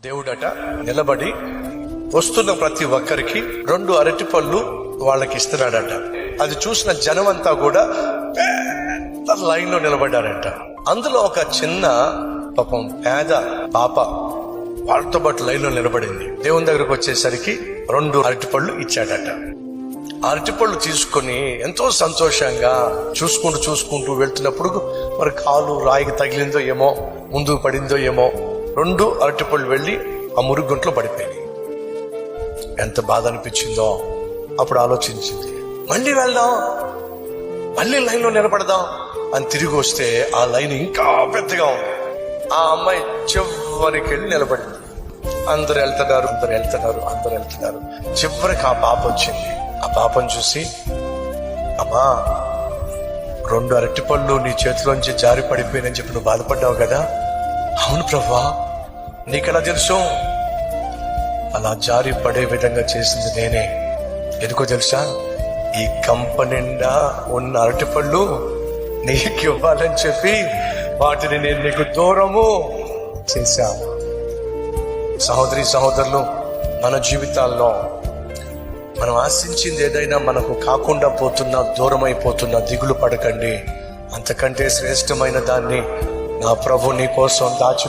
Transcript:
దేవుడట నిలబడి వస్తున్న ప్రతి ఒక్కరికి 2 అరటి పళ్ళు వాళ్ళకి ఇస్తున్నాడట. అది చూసిన జనం అంతా కూడా పెద్ద లైన్ లో నిలబడ్డారట. అందులో ఒక చిన్న పాపం పేద పాప వాళ్ళతో పాటు లైన్ లో నిలబడింది. దేవుని దగ్గరకు వచ్చేసరికి 2 అరటి పళ్ళు ఇచ్చాడట. అరటిపళ్ళు తీసుకొని ఎంతో సంతోషంగా చూసుకుంటూ వెళ్తున్నప్పుడు మరి కాలు రాయికి తగిలిందో ఏమో, ముందుకు పడిందో ఏమో, 2 అరటిపళ్ళు వెళ్ళి ఆ మురుగుంట్లో పడిపోయినాయి. ఎంత బాధ అనిపించిందో. అప్పుడు ఆలోచించింది, మళ్ళీ వెళ్దాం, మళ్ళీ లైన్లో నిలబడదాం అని తిరిగి వస్తే ఆ లైన్ ఇంకా పెద్దగా ఉంది. ఆ అమ్మాయి చివరికి వెళ్ళి నిలబడింది. అందరు వెళ్తున్నారు. చివరికి ఆ పాప వచ్చింది. ఆ పాపను చూసి, అమ్మా 2 అరటిపళ్ళు నీ చేతిలోంచి జారి పడిపోయినని చెప్పి నువ్వు బాధపడ్డావు కదా. అవును ప్రభువా, నీకెలా తెలుసు? అలా జారి పడే విధంగా చేసింది నేనే. ఎందుకో తెలుసా? ఈ కంప నిండా ఉన్న అరటిపళ్ళు నీకు ఇవ్వాలని చెప్పి వాటిని నేను నీకు దూరము చేశా. సహోదరి సహోదరులు, మన జీవితాల్లో మనం ఆశించింది ఏదైనా మనకు కాకుండా పోతున్నా, దూరం అయిపోతున్నా దిగులు పడకండి. అంతకంటే శ్రేష్టమైన దాన్ని నా ప్రభు నీ కోసం దాచి